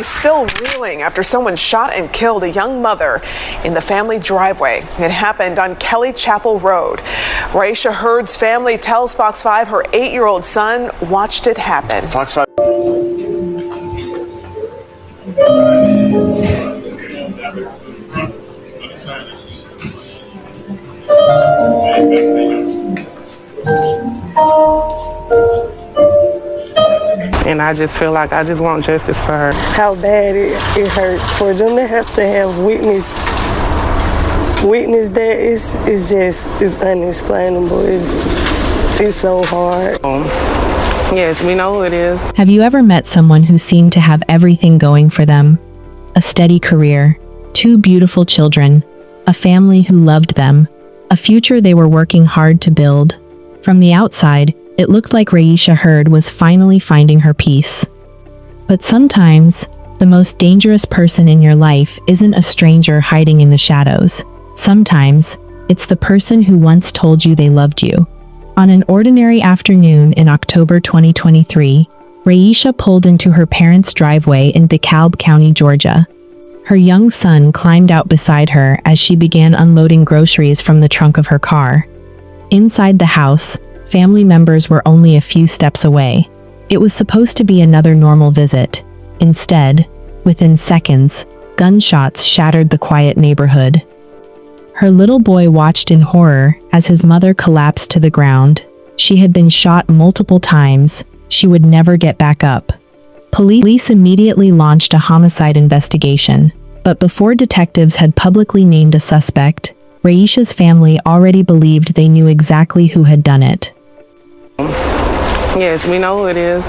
is still reeling after someone shot and killed a young mother in the family driveway. It happened on Kelly Chapel Road. Rayisha Herd's family tells Fox 5 her 8-year-old son watched it happen. Fox 5. And I just feel like I just want justice for her. How bad it hurt for them to have witness that is unexplainable. It's so hard. Yes, we know who it is. Have you ever met someone who seemed to have everything going for them? A steady career, 2 beautiful children, a family who loved them, a future they were working hard to build. From the outside, it looked like Rayisha Herd was finally finding her peace. But sometimes, the most dangerous person in your life isn't a stranger hiding in the shadows. Sometimes, it's the person who once told you they loved you. On an ordinary afternoon in October 2023, Rayisha pulled into her parents' driveway in DeKalb County, Georgia. Her young son climbed out beside her as she began unloading groceries from the trunk of her car. Inside the house, family members were only a few steps away. It was supposed to be another normal visit. Instead, within seconds, gunshots shattered the quiet neighborhood. Her little boy watched in horror as his mother collapsed to the ground. She had been shot multiple times. She would never get back up. Police immediately launched a homicide investigation, but before detectives had publicly named a suspect, Rayisha's family already believed they knew exactly who had done it. Yes, we know who it is.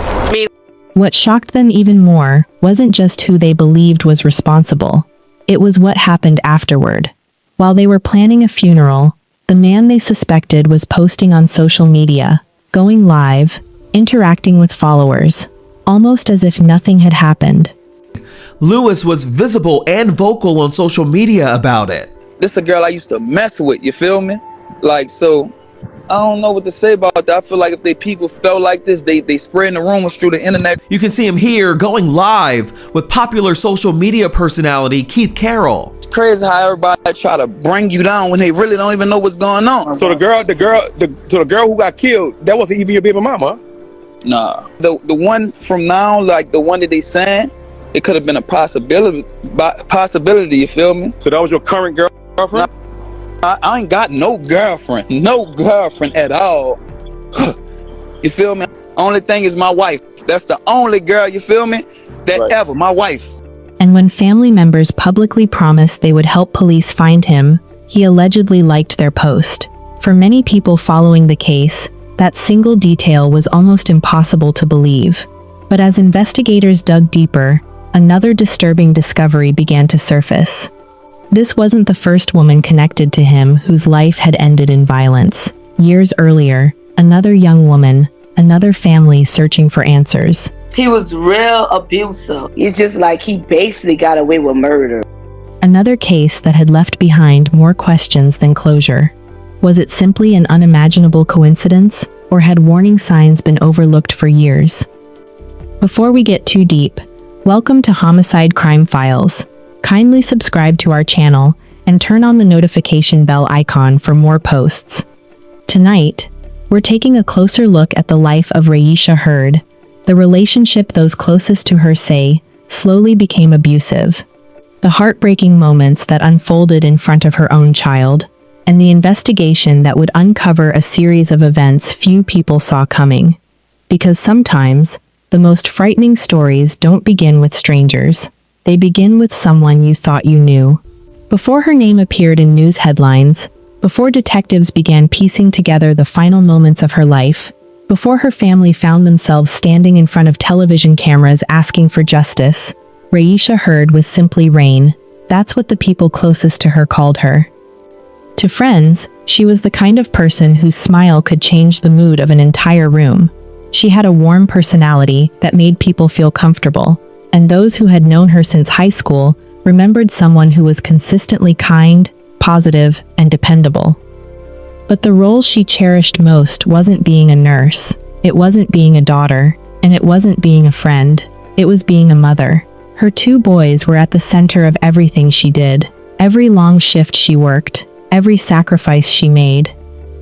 What shocked them even more wasn't just who they believed was responsible. It was what happened afterward. While they were planning a funeral, the man they suspected was posting on social media, going live, interacting with followers, almost as if nothing had happened. Lewis was visible and vocal on social media about it. This a girl I used to mess with, you feel me? Like, so, I don't know what to say about that. I feel like if they people felt like this, they spreading the rumors through the internet. You can see him here going live with popular social media personality Keith Carroll. It's crazy how everybody try to bring you down when they really don't even know what's going on. So the girl who got killed, that wasn't even your baby mama? Nah. The one from now, like the one that they saying, it could have been a possibility, you feel me? So that was your current girlfriend? I ain't got no girlfriend at all. You feel me? Only thing is my wife. That's the only girl, you feel me, that Right. ever, my wife. And when family members publicly promised they would help police find him, he allegedly liked their post. For many people following the case, that single detail was almost impossible to believe. But as investigators dug deeper, another disturbing discovery began to surface. This wasn't the first woman connected to him whose life had ended in violence. Years earlier, another young woman, another family searching for answers. He was real abusive. It's just like he basically got away with murder. Another case that had left behind more questions than closure. Was it simply an unimaginable coincidence, or had warning signs been overlooked for years? Before we get too deep, welcome to Homicide Crime Files. Kindly subscribe to our channel and turn on the notification bell icon for more posts. Tonight, we're taking a closer look at the life of Rayisha Herd, the relationship those closest to her say slowly became abusive, the heartbreaking moments that unfolded in front of her own child, and the investigation that would uncover a series of events few people saw coming. Because sometimes, the most frightening stories don't begin with strangers. They begin with someone you thought you knew. Before her name appeared in news headlines, before detectives began piecing together the final moments of her life, before her family found themselves standing in front of television cameras asking for justice, Rayisha Herd was simply Rain. That's what the people closest to her called her. To friends, she was the kind of person whose smile could change the mood of an entire room. She had a warm personality that made people feel comfortable, and those who had known her since high school remembered someone who was consistently kind, positive, and dependable. But the role she cherished most wasn't being a nurse, it wasn't being a daughter, and it wasn't being a friend, it was being a mother. Her 2 boys were at the center of everything she did, every long shift she worked, every sacrifice she made,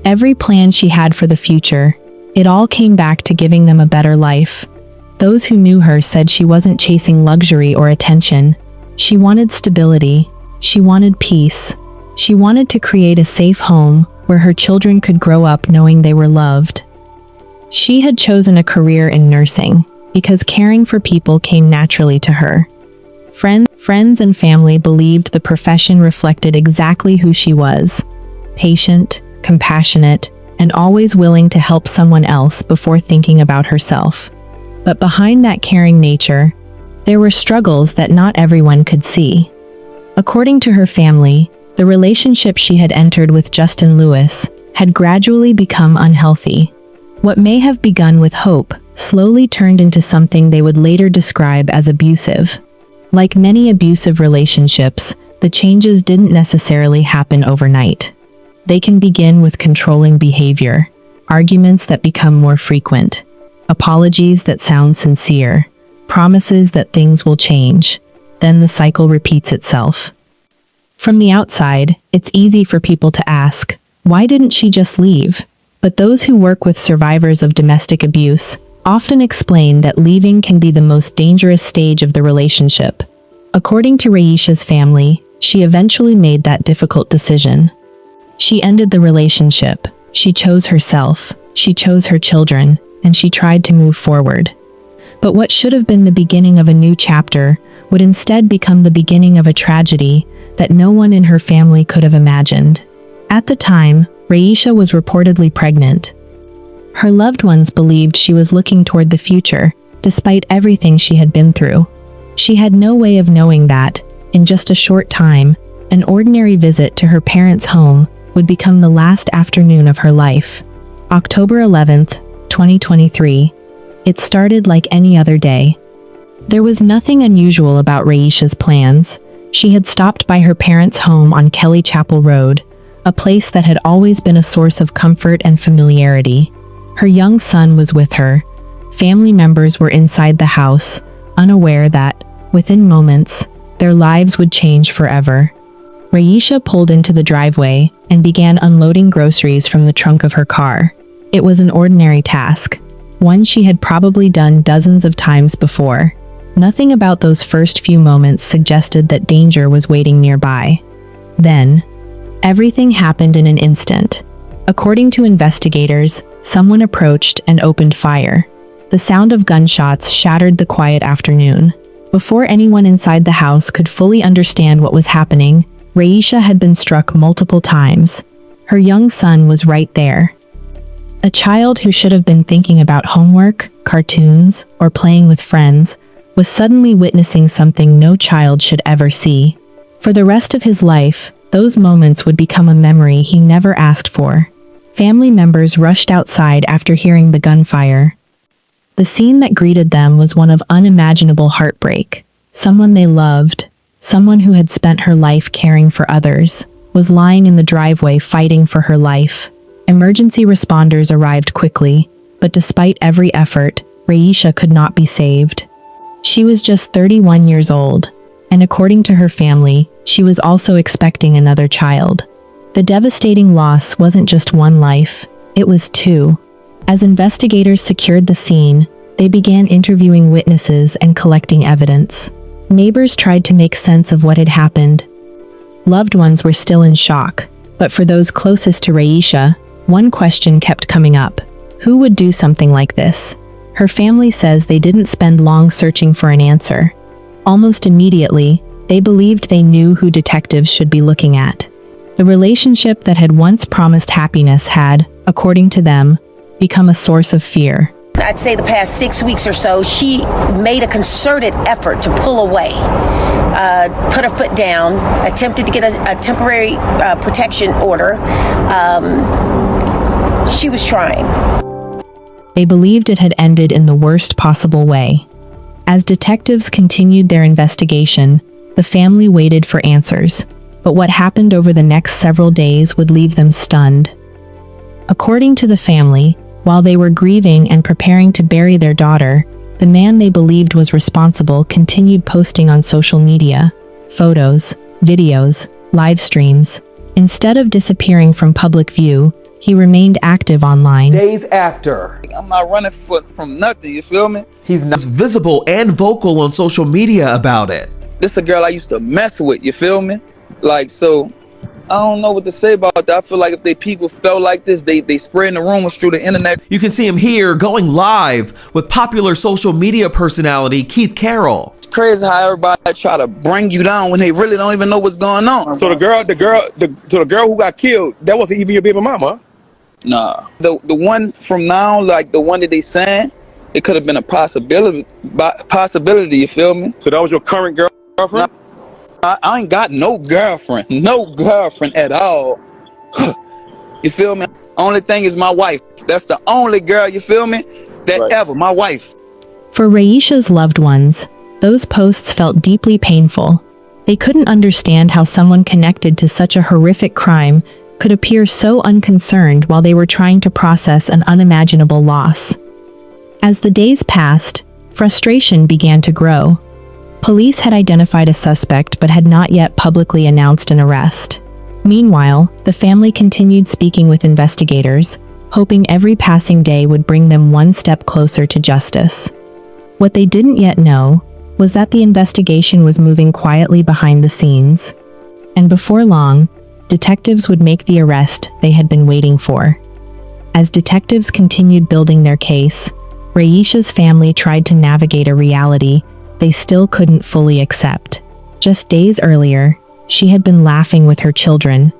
every plan she had for the future. It all came back to giving them a better life. Those who knew her said she wasn't chasing luxury or attention. She wanted stability. She wanted peace. She wanted to create a safe home where her children could grow up knowing they were loved. She had chosen a career in nursing because caring for people came naturally to her. Friends and family believed the profession reflected exactly who she was: patient, compassionate, and always willing to help someone else before thinking about herself. But behind that caring nature, there were struggles that not everyone could see. According to her family, the relationship she had entered with Justin Lewis had gradually become unhealthy. What may have begun with hope slowly turned into something they would later describe as abusive. Like many abusive relationships, the changes didn't necessarily happen overnight. They can begin with controlling behavior, arguments that become more frequent, apologies that sound sincere, promises that things will change. Then the cycle repeats itself. From the outside, it's easy for people to ask, why didn't she just leave? But those who work with survivors of domestic abuse often explain that leaving can be the most dangerous stage of the relationship. According to Rayisha's family, she eventually made that difficult decision. She ended the relationship. She chose herself. She chose her children, and she tried to move forward. But what should have been the beginning of a new chapter would instead become the beginning of a tragedy that no one in her family could have imagined. At the time, Rayisha was reportedly pregnant. Her loved ones believed she was looking toward the future, despite everything she had been through. She had no way of knowing that, in just a short time, an ordinary visit to her parents' home would become the last afternoon of her life. October 11th, 2023. It started like any other day. There was nothing unusual about Rayisha's plans. She had stopped by her parents' home on Kelly Chapel Road, a place that had always been a source of comfort and familiarity. Her young son was with her. Family members were inside the house, unaware that, within moments, their lives would change forever. Rayisha pulled into the driveway and began unloading groceries from the trunk of her car. It was an ordinary task, one she had probably done dozens of times before. Nothing about those first few moments suggested that danger was waiting nearby. Then, everything happened in an instant. According to investigators, someone approached and opened fire. The sound of gunshots shattered the quiet afternoon. Before anyone inside the house could fully understand what was happening, Rayisha had been struck multiple times. Her young son was right there. A child who should have been thinking about homework, cartoons, or playing with friends was suddenly witnessing something no child should ever see. For the rest of his life, those moments would become a memory he never asked for. Family members rushed outside after hearing the gunfire. The scene that greeted them was one of unimaginable heartbreak. Someone they loved, someone who had spent her life caring for others, was lying in the driveway fighting for her life. Emergency responders arrived quickly, but despite every effort, Rayisha could not be saved. She was just 31 years old, and according to her family, she was also expecting another child. The devastating loss wasn't just one life, it was two. As investigators secured the scene, they began interviewing witnesses and collecting evidence. Neighbors tried to make sense of what had happened. Loved ones were still in shock, but for those closest to Rayisha, one question kept coming up. Who would do something like this? Her family says they didn't spend long searching for an answer. Almost immediately, they believed they knew who detectives should be looking at. The relationship that had once promised happiness had, according to them, become a source of fear. I'd say the past 6 weeks or so, she made a concerted effort to pull away, put her foot down, attempted to get a temporary protection order. She was trying. They believed it had ended in the worst possible way. As detectives continued their investigation, the family waited for answers. But what happened over the next several days would leave them stunned. According to the family, while they were grieving and preparing to bury their daughter, the man they believed was responsible continued posting on social media, photos, videos, live streams. Instead of disappearing from public view, he remained active online. Days after, I'm not running from nothing, you feel me? he's not visible and vocal on social media about it. This is a girl I used to mess with, you feel me? Like, so, I don't know what to say about that. I feel like if people felt like this, they spreading the rumors through the internet. You can see him here going live with popular social media personality Keith Carroll. It's crazy how everybody try to bring you down when they really don't even know what's going on. So the girl who got killed, that wasn't even your baby mama. Nah. The one from now, like the one that they saying, it could have been a possibility, you feel me? So that was your current girlfriend? I ain't got no girlfriend at all. You feel me? Only thing is my wife. That's the only girl, you feel me, that Right. ever, my wife. For Rayisha's loved ones, those posts felt deeply painful. They couldn't understand how someone connected to such a horrific crime could appear so unconcerned while they were trying to process an unimaginable loss. As the days passed, frustration began to grow. Police had identified a suspect but had not yet publicly announced an arrest. Meanwhile, the family continued speaking with investigators, hoping every passing day would bring them one step closer to justice. What they didn't yet know was that the investigation was moving quietly behind the scenes. And before long, detectives would make the arrest they had been waiting for. As detectives continued building their case, Rayisha's family tried to navigate a reality they still couldn't fully accept. Just days earlier, she had been laughing with her children,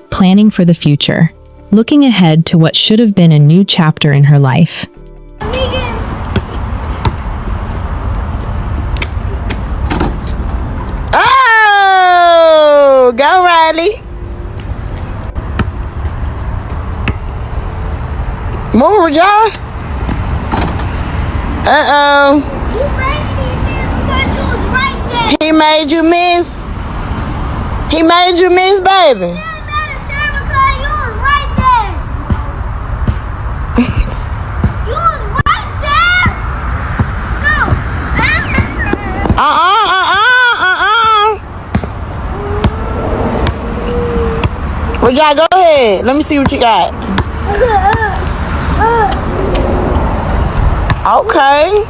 planning for the future, looking ahead to what should have been a new chapter in her life. Oh, go Riley. Move, y'all. Uh-oh. He made you miss. He made you miss, baby. Well, y'all go ahead. Let me see what you got. Okay.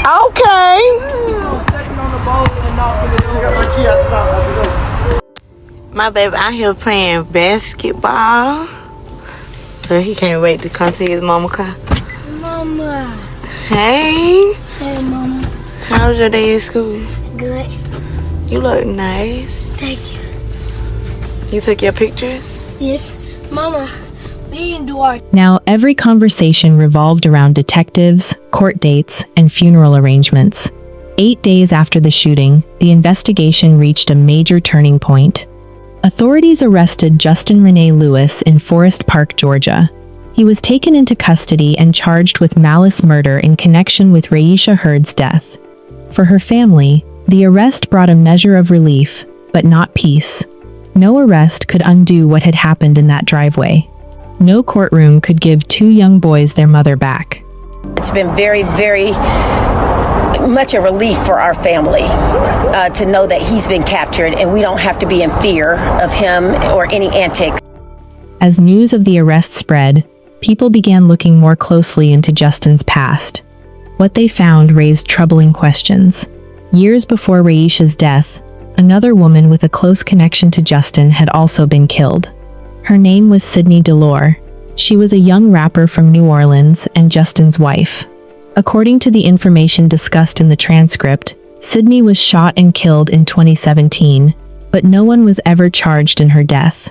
Okay. My baby out here playing basketball. So he can't wait to come to his mama car. Mama. Hey. Hey, Mama. How was your day at school? Good. You look nice. Thank you. You took your pictures? Yes. Mama, we didn't do our... Now, every conversation revolved around detectives, court dates, and funeral arrangements. 8 days after the shooting, the investigation reached a major turning point. Authorities arrested Justin Renee Lewis in Forest Park, Georgia. He was taken into custody and charged with malice murder in connection with Rayisha Herd's death. For her family, the arrest brought a measure of relief, but not peace. No arrest could undo what had happened in that driveway. No courtroom could give two young boys their mother back. It's been very, very much a relief for our family to know that he's been captured and we don't have to be in fear of him or any antics. As news of the arrest spread, people began looking more closely into Justin's past. What they found raised troubling questions. Years before Rayisha's death, another woman with a close connection to Justin had also been killed. Her name was Sydney Delore. She was a young rapper from New Orleans and Justin's wife. According to the information discussed in the transcript, Sydney was shot and killed in 2017, but no one was ever charged in her death.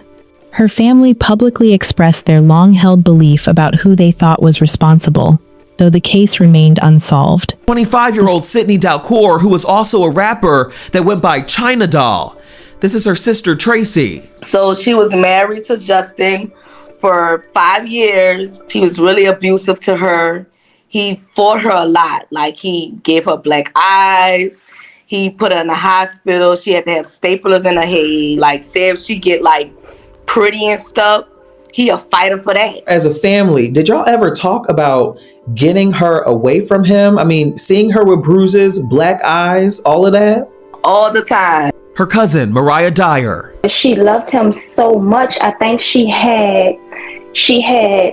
Her family publicly expressed their long-held belief about who they thought was responsible, though the case remained unsolved. 25-year-old Sydney Dalcour, who was also a rapper that went by China Doll. This is her sister, Tracy. So she was married to Justin for 5 years. He was really abusive to her. He fought her a lot. Like, he gave her black eyes. He put her in the hospital. She had to have staplers in her head. Like, say if she get, like, pretty and stuff, he a fighter for that. As a family, did y'all ever talk about getting her away from him? I mean, seeing her with bruises, black eyes, all of that? All the time. Her cousin, Mariah Dyer. She loved him so much. I think she had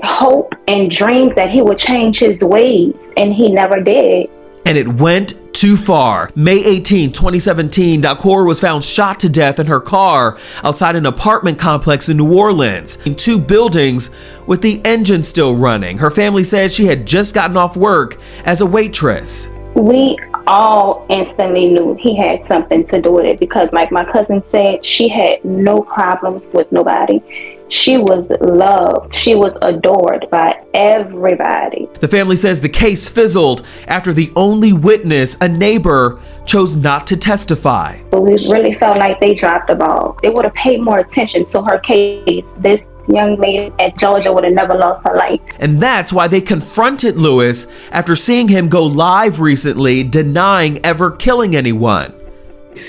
hope and dreams that he would change his ways, and he never did. And it went too far. May 18, 2017, Dacour was found shot to death in her car outside an apartment complex in New Orleans, in 2 buildings with the engine still running. Her family said she had just gotten off work as a waitress. We all instantly knew he had something to do with it because, like my cousin said, she had no problems with nobody. She was loved. She was adored by everybody. The family says the case fizzled after the only witness, a neighbor, chose not to testify. We really felt like they dropped the ball. They would have paid more attention to her case. This young lady at Georgia would have never lost her life. And that's why they confronted Lewis after seeing him go live recently, denying ever killing anyone.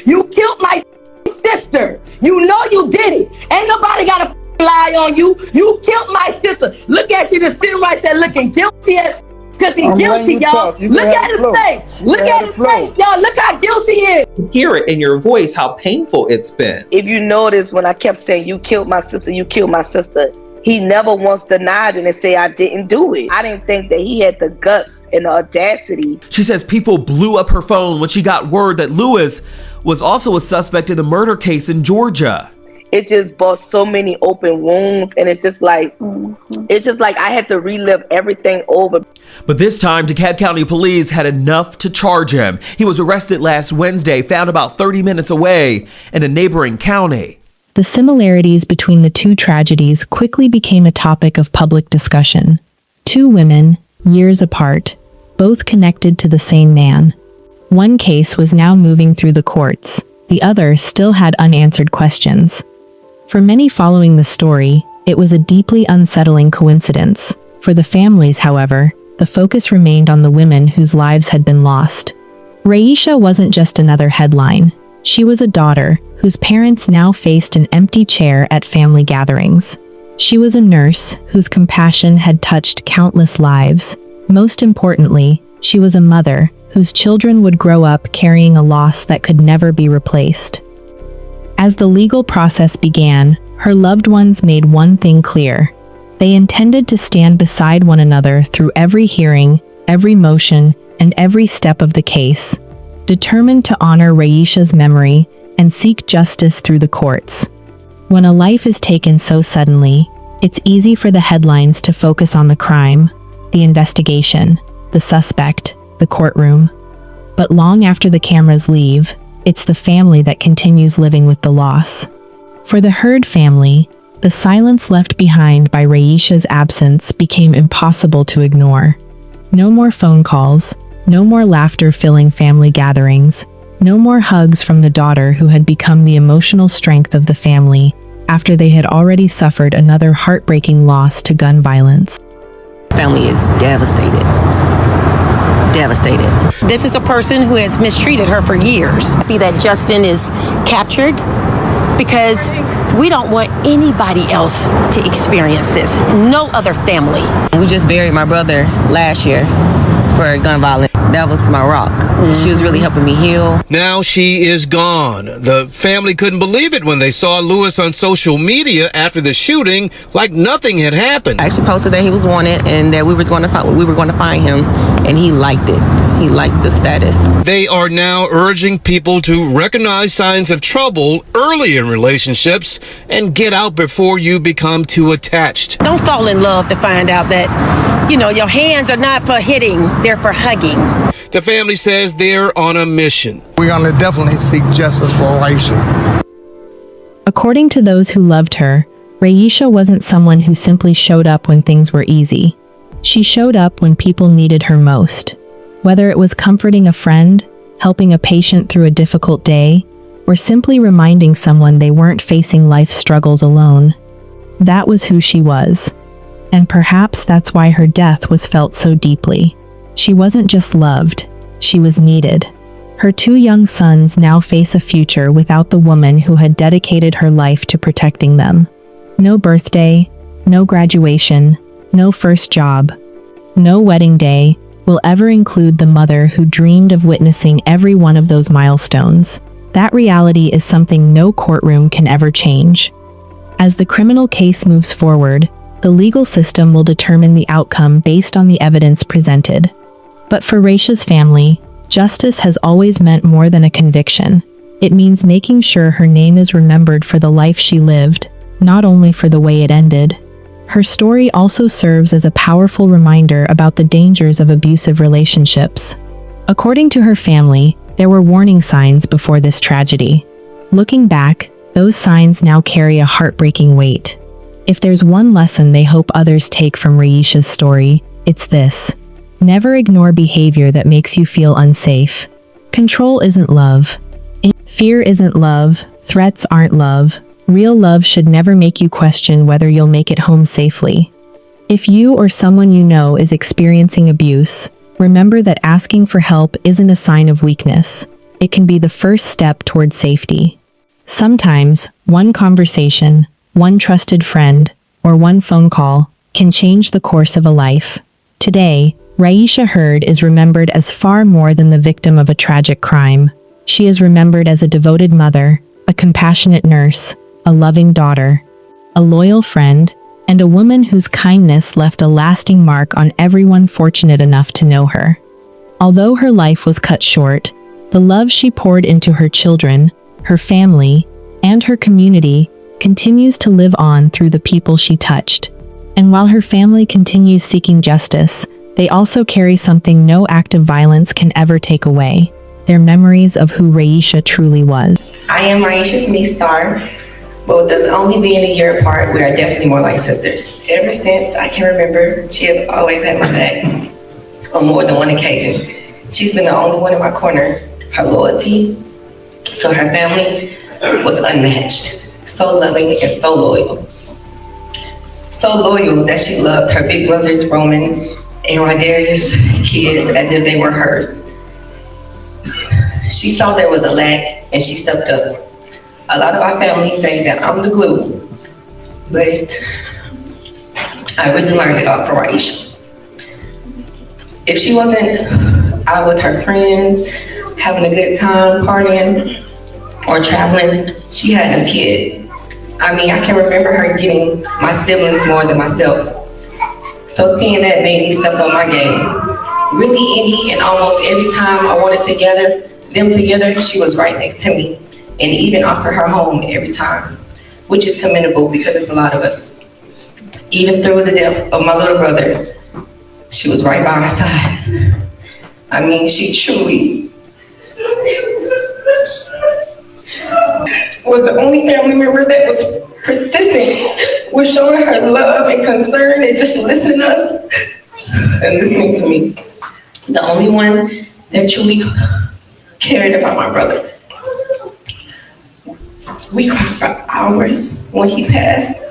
You killed my sister. You know you did it. Ain't nobody got a lie on you. You killed my sister. Look at you just sitting right there looking guilty as because he's guilty, y'all. Look at his face. Look at his face, y'all. Look how guilty he is. Hear it in your voice how painful it's been. If you notice, when I kept saying you killed my sister, you killed my sister, he never once denied it and say I didn't do it. I didn't think that he had the guts and the audacity. She says people blew up her phone when she got word that Lewis was also a suspect in the murder case in Georgia. It just brought so many open wounds, and it's just like I had to relive everything over. But this time, DeKalb County Police had enough to charge him. He was arrested last Wednesday, found about 30 minutes away in a neighboring county. The similarities between the 2 tragedies quickly became a topic of public discussion. 2 women, years apart, both connected to the same man. One case was now moving through the courts. The other still had unanswered questions. For many following the story, it was a deeply unsettling coincidence. For the families, however, the focus remained on the women whose lives had been lost. Rayisha wasn't just another headline. She was a daughter whose parents now faced an empty chair at family gatherings. She was a nurse whose compassion had touched countless lives. Most importantly, she was a mother whose children would grow up carrying a loss that could never be replaced. As the legal process began, her loved ones made one thing clear. They intended to stand beside one another through every hearing, every motion, and every step of the case, determined to honor Rayisha's memory and seek justice through the courts. When a life is taken so suddenly, it's easy for the headlines to focus on the crime, the investigation, the suspect, the courtroom. But long after the cameras leave, it's the family that continues living with the loss. For the Herd family, the silence left behind by Rayisha's absence became impossible to ignore. No more phone calls, no more laughter filling family gatherings, no more hugs from the daughter who had become the emotional strength of the family after they had already suffered another heartbreaking loss to gun violence. Family is devastated. Devastated. This is a person who has mistreated her for years. Happy that Justin is captured because we don't want anybody else to experience this. No other family. We just buried my brother last year for gun violence. That was my rock. She was really helping me heal. Now she is gone. The family couldn't believe it when they saw Lewis on social media after the shooting, like nothing had happened. I actually posted that he was wanted and that we were going to find him, and he liked it. He liked the status. They are now urging people to recognize signs of trouble early in relationships and get out before you become too attached. Don't fall in love to find out that, your hands are not for hitting, they're for hugging. The family says they're on a mission. We're going to definitely seek justice for Rayisha. According to those who loved her, Rayisha wasn't someone who simply showed up when things were easy. She showed up when people needed her most. Whether it was comforting a friend, helping a patient through a difficult day, or simply reminding someone they weren't facing life's struggles alone. That was who she was. And perhaps that's why her death was felt so deeply. She wasn't just loved, she was needed. Her 2 young sons now face a future without the woman who had dedicated her life to protecting them. No birthday, no graduation, no first job, no wedding day will ever include the mother who dreamed of witnessing every one of those milestones. That reality is something no courtroom can ever change. As the criminal case moves forward, the legal system will determine the outcome based on the evidence presented. But for Raysha's family, justice has always meant more than a conviction. It means making sure her name is remembered for the life she lived, not only for the way it ended. Her story also serves as a powerful reminder about the dangers of abusive relationships. According to her family, there were warning signs before this tragedy. Looking back, those signs now carry a heartbreaking weight. If there's one lesson they hope others take from Rayisha's story, it's this. Never ignore behavior that makes you feel unsafe. Control isn't love. Fear isn't love. Threats aren't love. Real love should never make you question whether you'll make it home safely. If you or someone you know is experiencing abuse, remember that asking for help isn't a sign of weakness. It can be the first step toward safety. Sometimes, one conversation, one trusted friend, or one phone call can change the course of a life. Today, Rayisha Herd is remembered as far more than the victim of a tragic crime. She is remembered as a devoted mother, a compassionate nurse, a loving daughter, a loyal friend, and a woman whose kindness left a lasting mark on everyone fortunate enough to know her. Although her life was cut short, the love she poured into her children, her family, and her community continues to live on through the people she touched. And while her family continues seeking justice, they also carry something no act of violence can ever take away: their memories of who Rayisha truly was. I am Rayisha's niece Star, but with us only being a year apart, we are definitely more like sisters. Ever since I can remember, she has always had my back on more than one occasion. She's been the only one in my corner. Her loyalty to her family was unmatched. So loving and so loyal. So loyal that she loved her big brothers, Roman and Rodarius' kids, as if they were hers. She saw there was a lack and she stepped up. A lot of our family say that I'm the glue, but I really learned it all from Rayisha. If she wasn't out with her friends, having a good time, partying, or traveling, she had no kids. I mean, I can remember her getting my siblings more than myself. So seeing that made me step up my game. Really, any and almost every time I wanted them together, she was right next to me, and even offered her home every time, which is commendable because it's a lot of us. Even through the death of my little brother, she was right by our side. I mean, she truly was the only family member that was persistent with showing her love and concern and just listening to us and listening to me. The only one that truly cared about my brother. We cried for hours when he passed.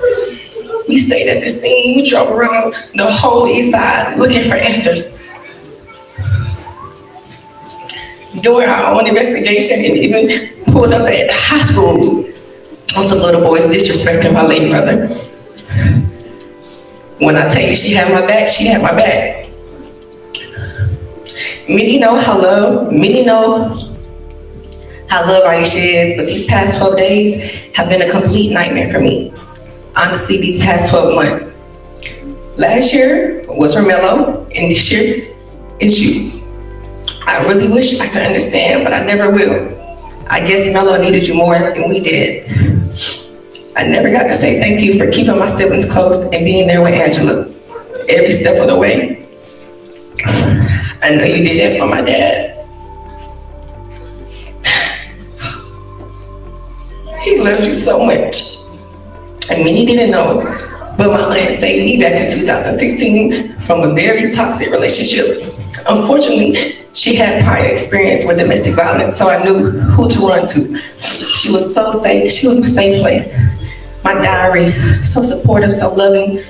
We stayed at the scene. We drove around the whole east side looking for answers. Doing our own investigation and even pulled up at high schools on some little boys disrespecting my late brother. When I tell you she had my back, she had my back. Many know how loved Rayisha is, but these past 12 days have been a complete nightmare for me. Honestly, these past 12 months. Last year was Romello, and this year is you. I really wish I could understand, but I never will. I guess Mello needed you more than we did. I never got to say thank you for keeping my siblings close and being there with Angela every step of the way. I know you did that for my dad. He loved you so much. And many didn't know, but my aunt saved me back in 2016 from a very toxic relationship. Unfortunately, she had prior experience with domestic violence, so I knew who to run to. She was so safe. She was my safe place. My diary, so supportive, so loving,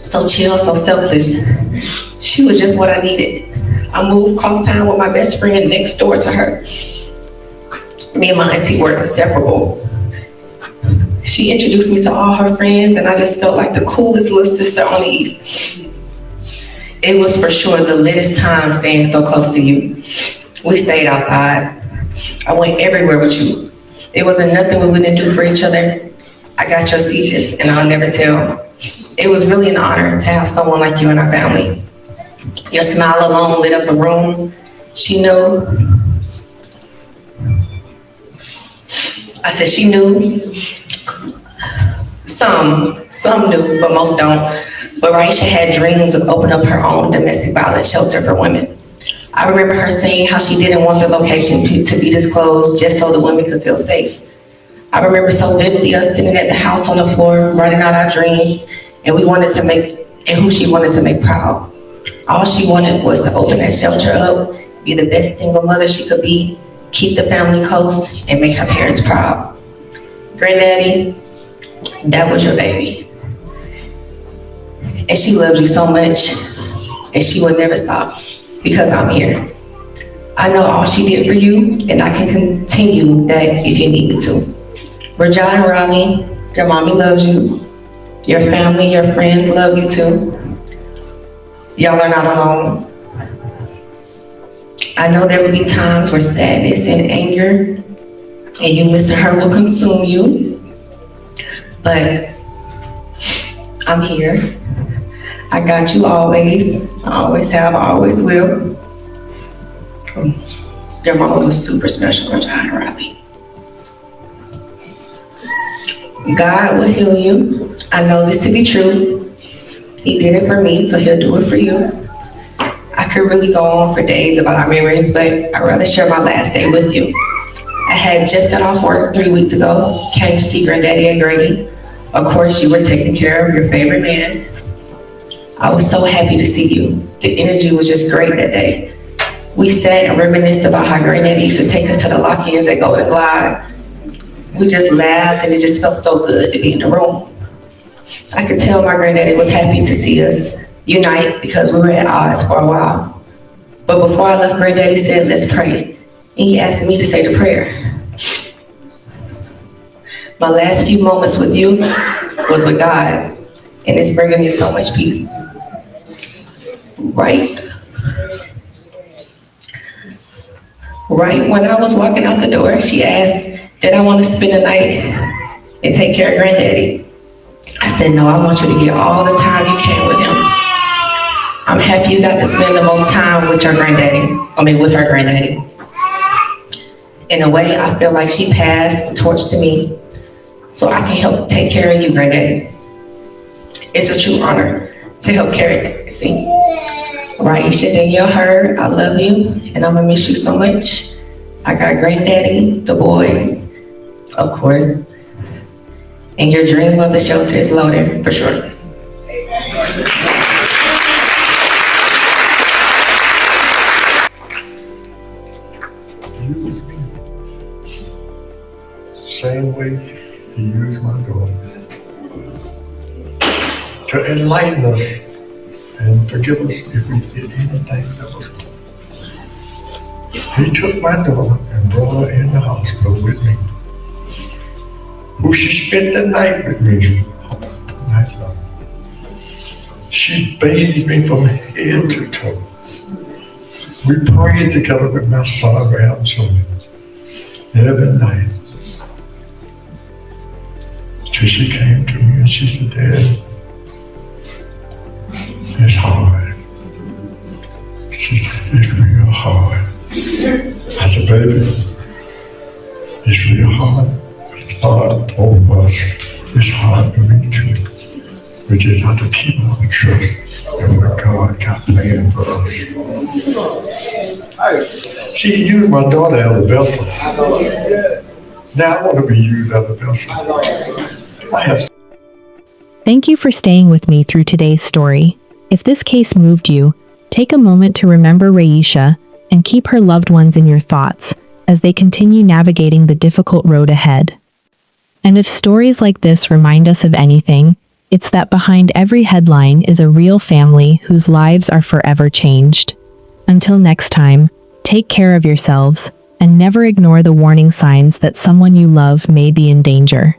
so chill, so selfless. She was just what I needed. I moved across town with my best friend next door to her. Me and my auntie were inseparable. She introduced me to all her friends, and I just felt like the coolest little sister on the East. It was for sure the littest time staying so close to you. We stayed outside. I went everywhere with you. It wasn't nothing we wouldn't do for each other. I got your secrets, and I'll never tell. It was really an honor to have someone like you in our family. Your smile alone lit up a room. She knew. I said she knew. Some knew, but most don't. But Rayisha had dreams of opening up her own domestic violence shelter for women. I remember her saying how she didn't want the location to be disclosed just so the women could feel safe. I remember so vividly us sitting at the house on the floor, writing out our dreams, and who she wanted to make proud. All she wanted was to open that shelter up, be the best single mother she could be, keep the family close, and make her parents proud. Granddaddy, that was your baby. And she loved you so much, and she would never stop, because I'm here. I know all she did for you, and I can continue that if you need me to. Rajah and Riley, your mommy loves you. Your family, your friends love you too. Y'all are not alone. I know there will be times where sadness and anger and you missing her will consume you, but I'm here. I got you always. I always have, I always will. Your mama was super special, Rajah and Riley. God will heal you. I know this to be true. He did it for me, so he'll do it for you. I could really go on for days about our memories, but I'd rather share my last day with you. I had just got off work 3 weeks ago, came to see Granddaddy and Grady. Of course, you were taking care of your favorite man. I was so happy to see you. The energy was just great that day. We sat and reminisced about how Granddaddy used to take us to the lock-ins at Golden Glide. We just laughed and it just felt so good to be in the room. I could tell my granddaddy was happy to see us unite because we were at odds for a while. But before I left, Granddaddy said, let's pray. And he asked me to say the prayer. My last few moments with you was with God, and it's bringing me so much peace. Right when I was walking out the door, she asked, did I want to spend the night and take care of Granddaddy? I said, no, I want you to get all the time you can with him. I'm happy you got to spend the most time with your with her granddaddy. In a way, I feel like she passed the torch to me so I can help take care of you, Granddaddy. It's a true honor to help carry that legacy. Rayisha Herd, I love you, and I'm gonna miss you so much. I got Granddaddy, the boys, of course, and your dream of the shelter is loaded, for sure. Use me. Same way he used my daughter. To enlighten us and forgive us if we did anything that was wrong. He took my daughter and brought her in the hospital with me. Who she spent the night with me all night long. She bathed me from head to toe. We prayed together with my sonogram children every night. Till she came to me and she said, Dad, it's hard. She said, it's real hard. I said, baby, it's real hard. It's hard for both of us. It's hard for me too. We just have to keep our trust in what God got planned for us. She used my daughter as a vessel. Now I want to be used as a vessel. Thank you for staying with me through today's story. If this case moved you, take a moment to remember Rayisha and keep her loved ones in your thoughts as they continue navigating the difficult road ahead. And if stories like this remind us of anything, it's that behind every headline is a real family whose lives are forever changed. Until next time, take care of yourselves and never ignore the warning signs that someone you love may be in danger.